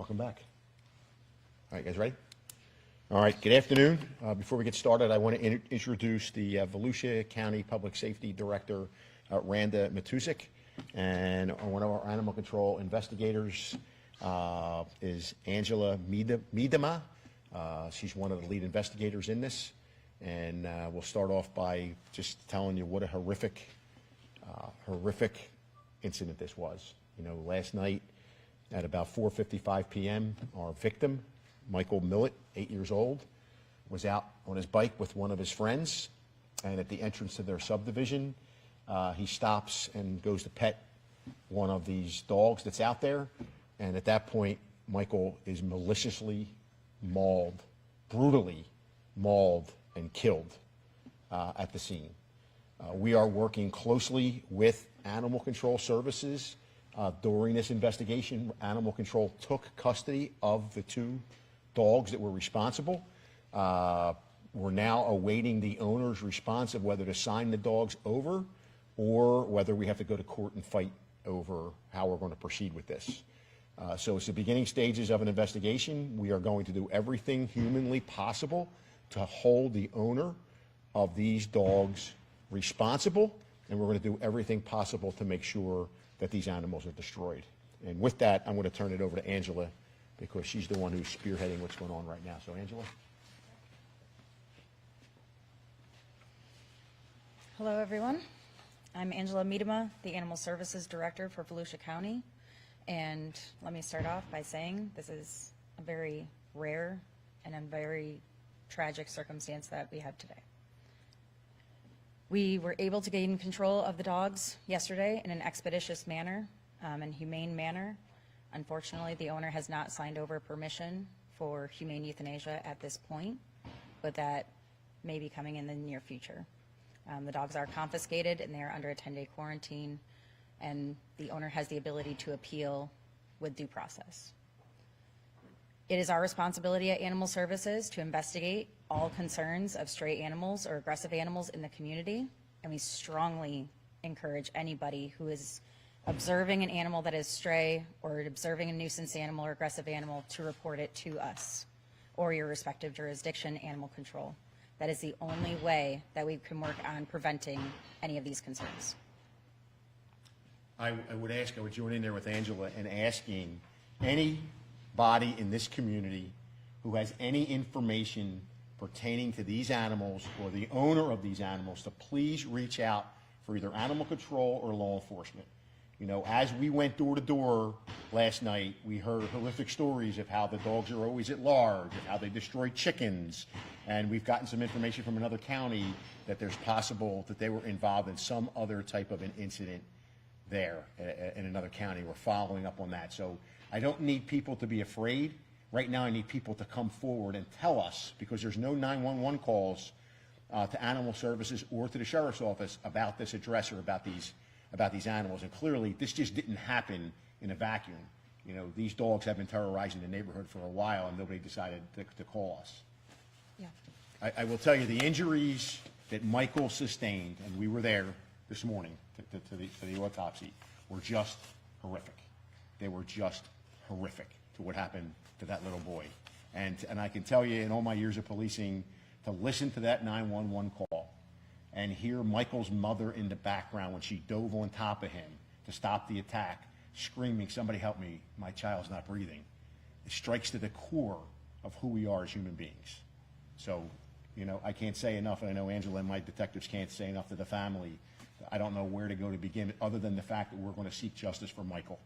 Welcome back. All right, guys, ready? All right, good afternoon. Before we get started, I want to introduce the Volusia County Public Safety Director, Randa Matusik, and one of our animal control investigators is Angela Miedema. She's one of the lead investigators in this, and we'll start off by just telling you what a horrific incident this was. You know, last night at about 4:55 p.m., our victim, Michael Millett, 8 years old, was out on his bike with one of his friends, and at the entrance to their subdivision, he stops and goes to pet one of these dogs that's out there, and at that point, Michael is maliciously mauled, brutally mauled and killed at the scene. We are working closely with Animal Control Services. During this investigation, Animal Control took custody of the two dogs that were responsible. We're now awaiting the owner's response of whether to sign the dogs over or whether we have to go to court and fight over how we're going to proceed with this. So it's the beginning stages of an investigation. We are going to do everything humanly possible to hold the owner of these dogs responsible, and we're going to do everything possible to make sure that these animals are destroyed. And with that, I'm going to turn it over to Angela because she's the one who's spearheading what's going on right now. So, Angela. Hello, everyone. I'm Angela Miedema, the Animal Services Director for Volusia County. And let me start off by saying this is a very rare and a very tragic circumstance that we have today. We were able to gain control of the dogs yesterday in an expeditious manner and humane manner. Unfortunately, the owner has not signed over permission for humane euthanasia at this point, but that may be coming in the near future. The dogs are confiscated and they are under a 10-day quarantine, and the owner has the ability to appeal with due process. It is our responsibility at Animal Services to investigate all concerns of stray animals or aggressive animals in the community, and we strongly encourage anybody who is observing an animal that is stray or observing a nuisance animal or aggressive animal to report it to us or your respective jurisdiction, animal control. That is the only way that we can work on preventing any of these concerns. I would join in there with Angela and asking anybody in this community who has any information pertaining to these animals or the owner of these animals to please reach out for either animal control or law enforcement. You know, as we went door to door last night, we heard horrific stories of how the dogs are always at large, of how they destroy chickens, and we've gotten some information from another county that there's possible that they were involved in some other type of an incident there in another county. We're following up on that. So I don't need people to be afraid. Right now I need people to come forward and tell us, because there's no 911 calls to Animal Services or to the Sheriff's Office about this address or about these animals. And clearly this just didn't happen in a vacuum. You know, these dogs have been terrorizing the neighborhood for a while and nobody decided to call us. Yeah. I will tell you the injuries that Michael sustained, and we were there this morning to the autopsy, were just horrific. They were just horrific to what happened to that little boy. And I can tell you, in all my years of policing, to listen to that 911 call and hear Michael's mother in the background when she dove on top of him to stop the attack, screaming, "Somebody help me, my child's not breathing," it strikes to the core of who we are as human beings. So, you know, I can't say enough, and I know Angela and my detectives can't say enough to the family. I don't know where to go to begin, other than the fact that we're going to seek justice for Michael.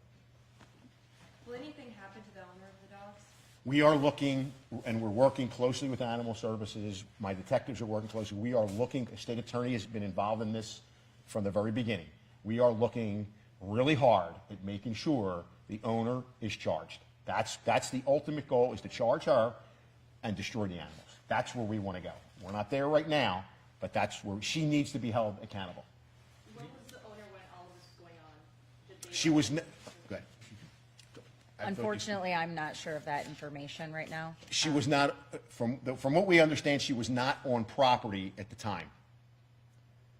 Will anything happen to the owner of the dogs? We are looking, and we're working closely with Animal Services. My detectives are working closely. We are looking, the state attorney has been involved in this from the very beginning. We are looking really hard at making sure the owner is charged. That's the ultimate goal, is to charge her and destroy the animals. That's where we want to go. We're not there right now, but that's where she needs to be held accountable. Where was the owner when all of this was going on? She was, go ahead. Unfortunately, I'm not sure of that information right now. She was not, from what we understand, she was not on property at the time.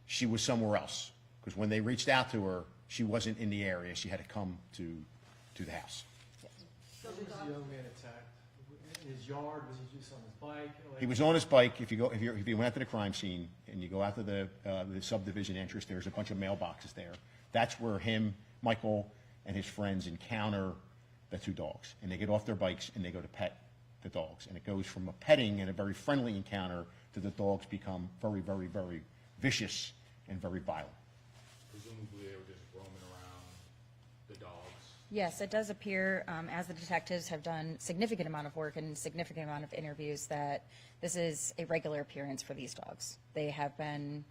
She was somewhere else, because when they reached out to her, she wasn't in the area. She had to come to the house. So the was dog? the young man attacked? In his yard? Was he just on his bike? Like, He was on his bike. If you went out to the crime scene and you go out to the subdivision entrance, there's a bunch of mailboxes there. That's where Michael and his friends encounter the two dogs. And they get off their bikes and they go to pet the dogs. And it goes from a petting and a very friendly encounter to the dogs become very, very, very vicious and very violent. Presumably they were just roaming around the dogs. Yes, it does appear, as the detectives have done significant amount of work and significant amount of interviews, that this is a regular appearance for these dogs. They have been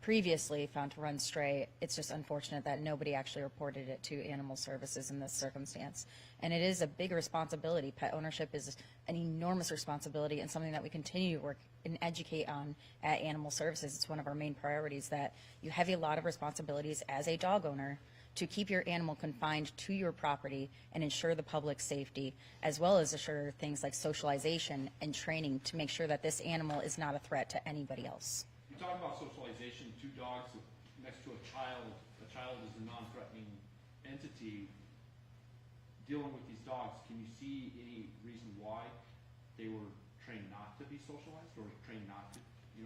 previously found to run stray. It's just unfortunate that nobody actually reported it to animal services in this circumstance. And it is a big responsibility. Pet ownership is an enormous responsibility and something that we continue to work and educate on at animal services. It's one of our main priorities, that you have a lot of responsibilities as a dog owner to keep your animal confined to your property and ensure the public's safety, as well as assure things like socialization and training to make sure that this animal is not a threat to anybody else. You talk about socialization, two dogs next to a child is a non-threatening entity. Dealing with these dogs, can you see any reason why they were trained not to be socialized or trained not to,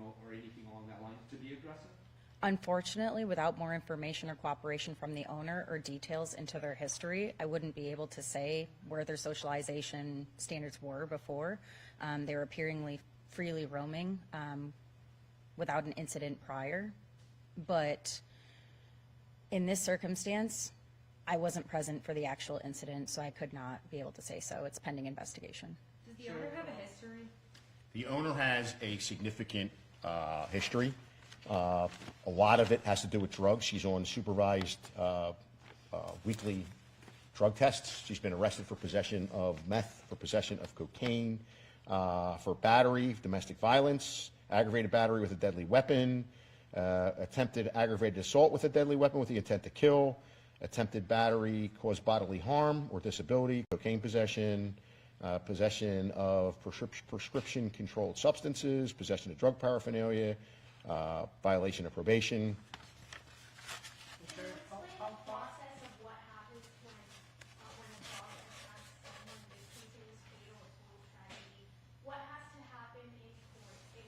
or anything along that line, to be aggressive? Unfortunately, without more information or cooperation from the owner or details into their history, I wouldn't be able to say where their socialization standards were before. They were appearingly freely roaming without an incident prior. But in this circumstance, I wasn't present for the actual incident, so I could not be able to say so. It's pending investigation. Does the owner have a history? The owner has a significant history. A lot of it has to do with drugs. She's on supervised weekly drug tests. She's been arrested for possession of meth, for possession of cocaine, for battery, domestic violence, aggravated battery with a deadly weapon, attempted aggravated assault with a deadly weapon with the intent to kill, attempted battery cause bodily harm or disability, cocaine possession, possession of prescription controlled substances, possession of drug paraphernalia, violation of probation. Explain the process of what happens when a dog attacks someone, they think it was fatal, a total tragedy. What has to happen in court if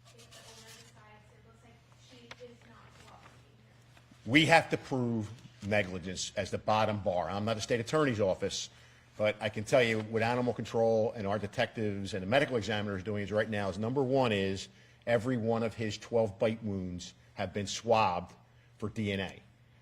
the owner decides it looks like she is not cooperating here? We have to prove negligence as the bottom bar. I'm not a state attorney's office, but I can tell you what animal control and our detectives and the medical examiners doing right now is, number one is every one of his 12 bite wounds have been swabbed for DNA.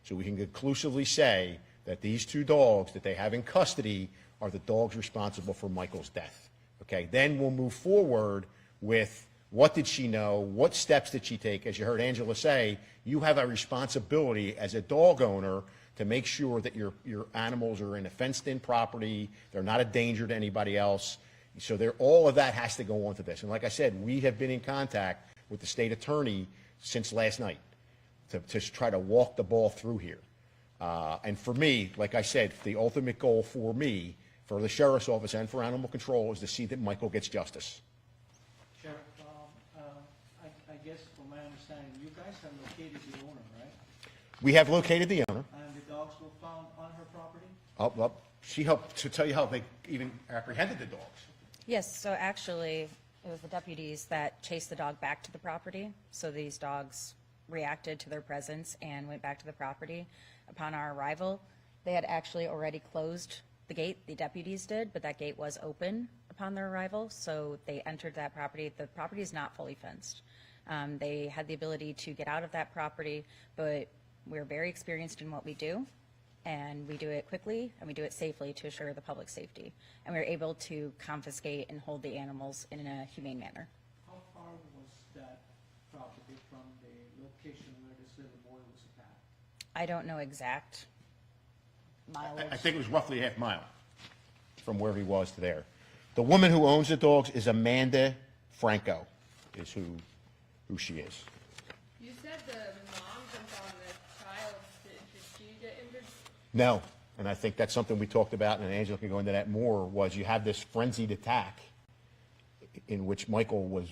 So we can conclusively say that these two dogs that they have in custody are the dogs responsible for Michael's death. Okay, then we'll move forward with what did she know, what steps did she take. As you heard Angela say, you have a responsibility as a dog owner to make sure that your animals are in a fenced-in property, they're not a danger to anybody else. So all of that has to go on to this. And like I said, we have been in contact with the state attorney since last night to try to walk the ball through here. And for me, like I said, the ultimate goal for me, for the sheriff's office and for animal control, is to see that Michael gets justice. Sheriff, I guess from my understanding, you guys have located the owner, right? We have located the owner. And the dogs were found on her property? Well, she helped to tell you how they even apprehended the dogs. Yes, so actually, it was the deputies that chased the dog back to the property. So these dogs reacted to their presence and went back to the property. Upon our arrival, they had actually already closed the gate, the deputies did, but that gate was open upon their arrival, so they entered that property. The property is not fully fenced. They had the ability to get out of that property, but we're very experienced in what we do, and we do it quickly and we do it safely to assure the public safety. And we're able to confiscate and hold the animals in a humane manner. How far was that property from the location where this little boy was attacked? I don't know exact mileage. I think it was roughly a half mile from where he was to there. The woman who owns the dogs is Amanda Franco, is who she is. You said the mom jumped on the child. Did she get injured? No, and I think that's something we talked about, and Angela can go into that more, was you have this frenzied attack in which Michael was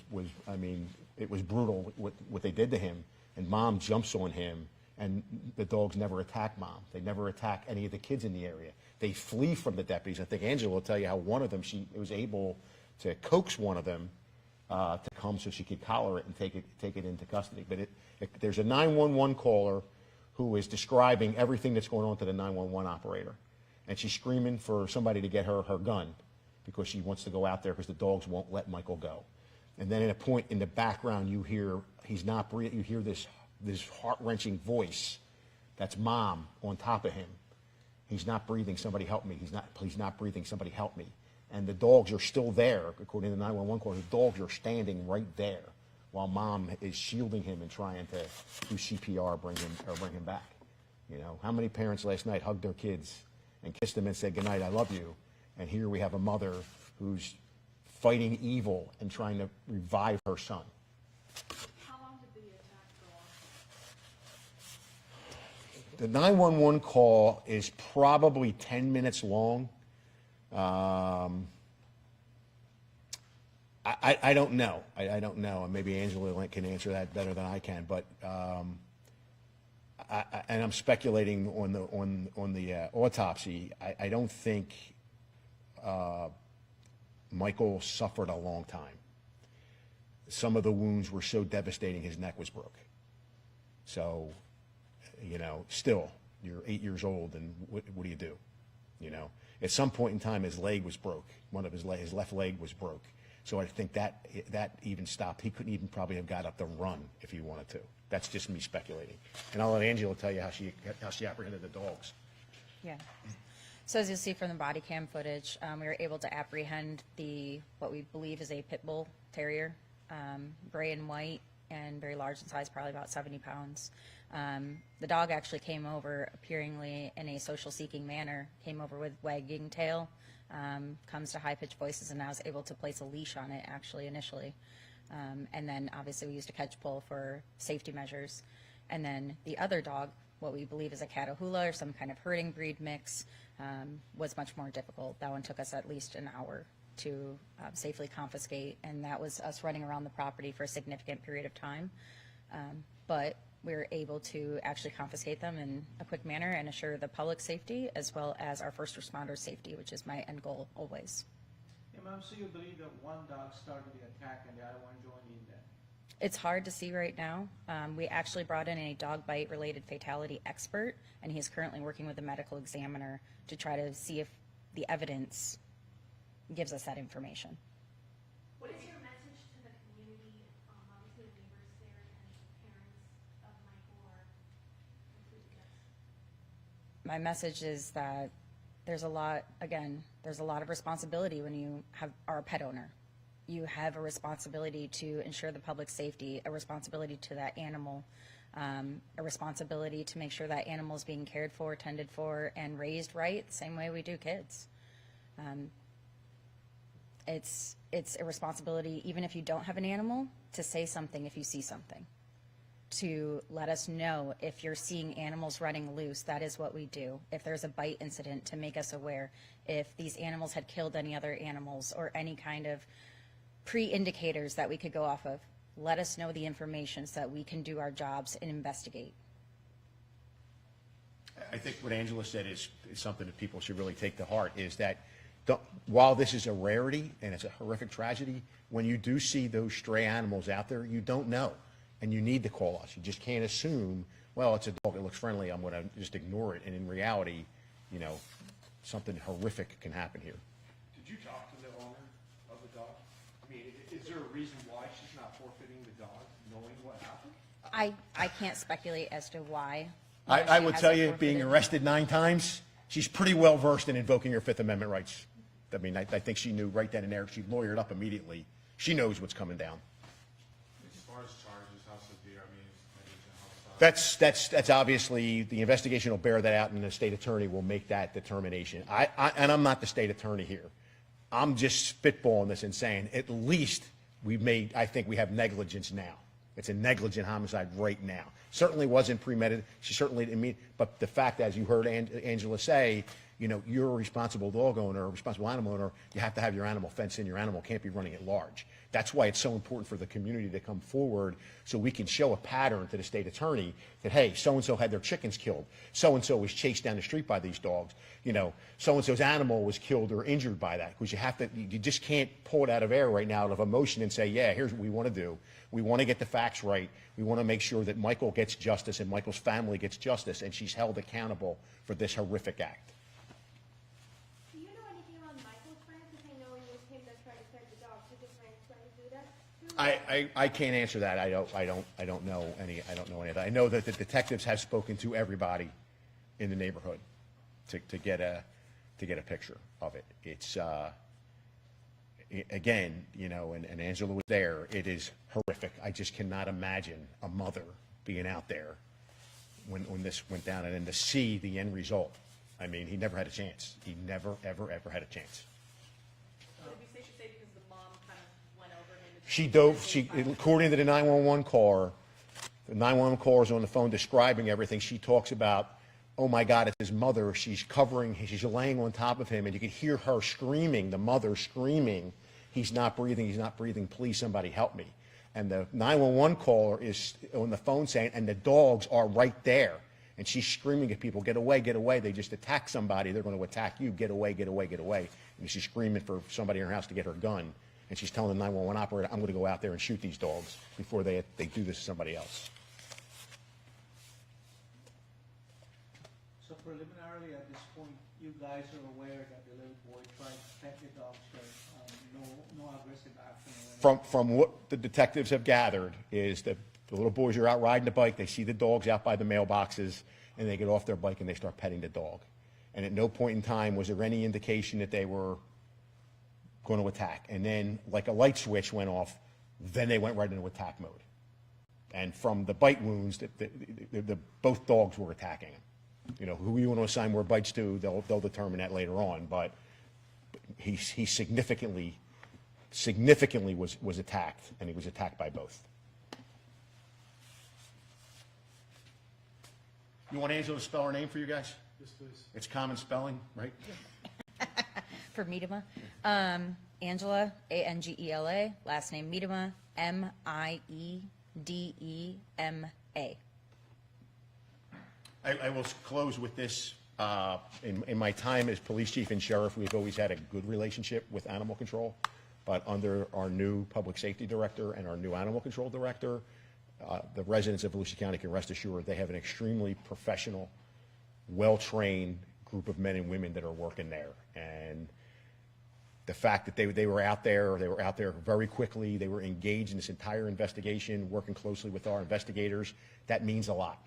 I mean, it was brutal what they did to him, and mom jumps on him And the dogs never attack Mom. They never attack any of the kids in the area. They flee from the deputies. I think Angela will tell you how one of them, she was able to coax one of them to come so she could collar it and take it into custody. But there's a 911 caller who is describing everything that's going on to the 911 operator. And she's screaming for somebody to get her gun because she wants to go out there because the dogs won't let Michael go. And then at a point in the background, you hear he's not breathing. You hear this heart-wrenching voice. That's Mom on top of him. He's not breathing. Somebody help me. He's not breathing. Somebody help me. And the dogs are still there, according to the 911 call. The dogs are standing right there while Mom is shielding him and trying to do CPR, bring him back. You know, how many parents last night hugged their kids and kissed them and said, "Good night, I love you." And here we have a mother who's fighting evil and trying to revive her son. How long did the attack go on? The 911 call is probably 10 minutes long. I don't know. I don't know. And maybe Angela can answer that better than I can. But and I'm speculating on the autopsy. I don't think Michael suffered a long time. Some of the wounds were so devastating, his neck was broke. So, you know, still, you're 8 years old, and what do you do? You know, at some point in time, his leg was broke. One of his left leg was broke. So I think that even stopped. He couldn't even probably have got up to run if he wanted to. That's just me speculating. And I'll let Angela tell you how she apprehended the dogs. Yeah. So as you'll see from the body cam footage, we were able to apprehend what we believe is a pit bull terrier, gray and white, and very large in size, probably about 70 pounds. The dog actually came over appearingly in a social seeking manner, came over with wagging tail, comes to high-pitched voices, and I was able to place a leash on it actually initially. And then obviously we used a catch pull for safety measures. And then the other dog, what we believe is a Catahoula or some kind of herding breed mix, was much more difficult. That one took us at least an hour to safely confiscate, and that was us running around the property for a significant period of time. But we were able to actually confiscate them in a quick manner and assure the public safety as well as our first responders' safety, which is my end goal always. Yeah, ma'am, so you believe that one dog started the attack and the other one joined in then? It's hard to see right now. We actually brought in a dog bite related fatality expert, and he's currently working with a medical examiner to try to see if the evidence gives us that information. What is your message to the community, obviously the neighbors there and parents of Michael are included this? My message is that there's a lot of responsibility when you are a pet owner. You have a responsibility to ensure the public safety, a responsibility to that animal, a responsibility to make sure that animal is being cared for, tended for, and raised right, the same way we do kids. It's a responsibility, even if you don't have an animal, to say something if you see something, to let us know if you're seeing animals running loose. That is what we do. If there's a bite incident, to make us aware. If these animals had killed any other animals or any kind of pre-indicators that we could go off of, let us know the information so that we can do our jobs and investigate. I think what Angela said is something that people should really take to heart, is that while this is a rarity and it's a horrific tragedy, when you do see those stray animals out there, you don't know, and you need to call us. You just can't assume, well, it's a dog, it looks friendly, I'm going to just ignore it. And in reality, you know, something horrific can happen here. Did you talk to the owner of the dog? I mean, is there a reason why she's not forfeiting the dog, knowing what happened? I can't speculate as to why. I she would hasn't tell you, being forfeited. arrested 9 times, she's pretty well versed in invoking her Fifth Amendment rights. I mean, I think she knew right then and there. She lawyered up immediately. She knows what's coming down. As far as charges, how severe, I mean, negligent homicide. That's obviously, the investigation will bear that out, and the state attorney will make that determination. And I'm not the state attorney here. I'm just spitballing this and saying, at least I think we have negligence now. It's a negligent homicide right now. Certainly wasn't premeditated. She certainly didn't mean, but the fact, as you heard Angela say, you're a responsible dog owner, a responsible animal owner, you have to have your animal fenced in, your animal can't be running at large. That's why it's so important for the community to come forward so we can show a pattern to the state attorney that, hey, so-and-so had their chickens killed, so-and-so was chased down the street by these dogs, so-and-so's animal was killed or injured by that, because you just can't pull it out of air right now out of emotion and say, yeah, here's what we want to do. We want to get the facts right. We want to make sure that Michael gets justice and Michael's family gets justice, and she's held accountable for this horrific act. Do you know anything on Michael's friend? Because I know it was him that tried to fed the dog. Did his friend try to do that too? I can't answer that. I don't know any of that. I know that the detectives have spoken to everybody in the neighborhood to get a picture of it. It's again, and Angela was there. It is horrific. I just cannot imagine a mother being out there when this went down, and then to see the end result. I mean, he never had a chance. He never, ever, ever had a chance. Would it be safe to say because the mom kind of went over him? She dove, according to the 911 caller, the 911 caller is on the phone describing everything. She talks about, oh my God, it's his mother. She's she's laying on top of him, and you can hear her screaming, the mother screaming, he's not breathing, please somebody help me. And the 911 caller is on the phone saying, and the dogs are right there. And she's screaming at people, get away, get away. They just attacked somebody. They're going to attack you. Get away, get away, get away. And she's screaming for somebody in her house to get her gun. And she's telling the 911 operator, I'm going to go out there and shoot these dogs before they do this to somebody else. So preliminarily at this point, you guys are aware that the little boy tried to pet the dog, so no aggressive action or anything? From what the detectives have gathered is that the little boys are out riding the bike, they see the dogs out by the mailboxes, and they get off their bike and they start petting the dog. And at no point in time was there any indication that they were going to attack. And then, like a light switch went off, then they went right into attack mode. And from the bite wounds, both dogs were attacking him. Who you want to assign more bites to, they'll determine that later on. But he significantly was attacked, and he was attacked by both. You want Angela to spell her name for you guys? Yes, please. It's common spelling, right? For Miedema. Angela, Angela, last name Miedema, Miedema. I will close with this. In my time as police chief and sheriff, we've always had a good relationship with animal control. But under our new public safety director and our new animal control director, the residents of Volusia County can rest assured they have an extremely professional, well-trained group of men and women that are working there. And the fact that they were out there very quickly, they were engaged in this entire investigation, working closely with our investigators, that means a lot.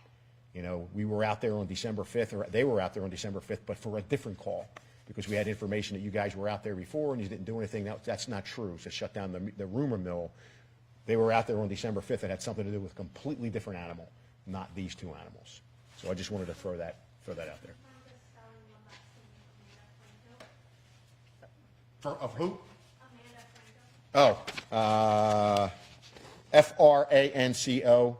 We were out there on December 5th, or they were out there on December 5th, but for a different call, because we had information that you guys were out there before and you didn't do anything. That's not true. So shut down the rumor mill. They were out there on December 5th. It had something to do with a completely different animal, not these two animals. So I just wanted to throw that out there. Of who? Oh, Franco,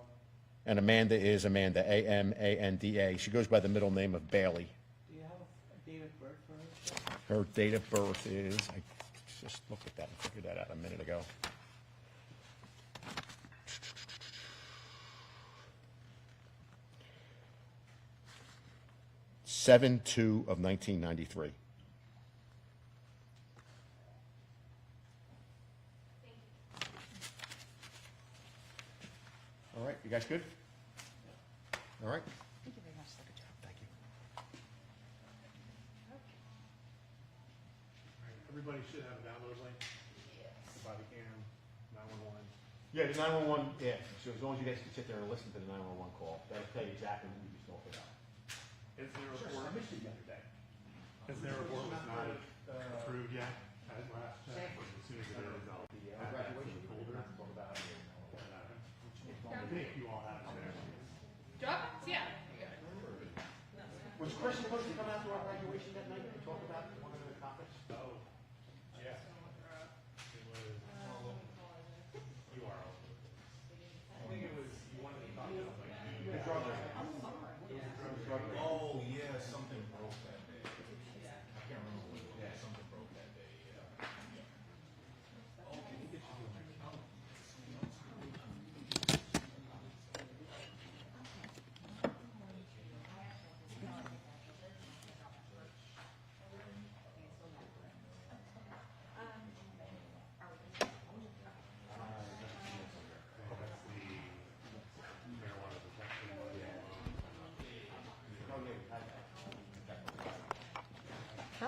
and Amanda is Amanda, Amanda. She goes by the middle name of Bailey. Do you have a date of birth for her? Her date of birth is, I just looked at that and figured that out a minute ago. (7/2 of 1993). All right, you guys good? All right. Thank you very much, Secretary. Thank you. Everybody should have a download link. The body cam, 911. Yeah, the 911, yeah, so as long as you guys can sit there and listen to the 911 call, that'll tell you exactly what we just talked about. Is their I report, missed it the other day. is their report was not approved yet at last check? As soon as it is, I'll add that to the folder. I think you all have it there. Dropbox? Yeah. Was Chris supposed to come out to our graduation that night and talk about one of the topics? Oh, yeah. It was, you are. I think it was, you wanted to talk about like. Oh, yeah, something broke that day.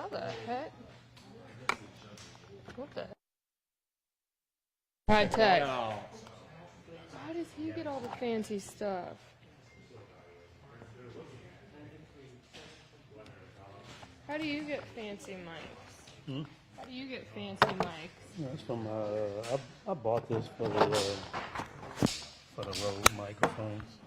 How the heck? What the? High tech. How does he get all the fancy stuff? How do you get fancy mics? How do you get fancy mics? That's from I bought this for the Rode microphones.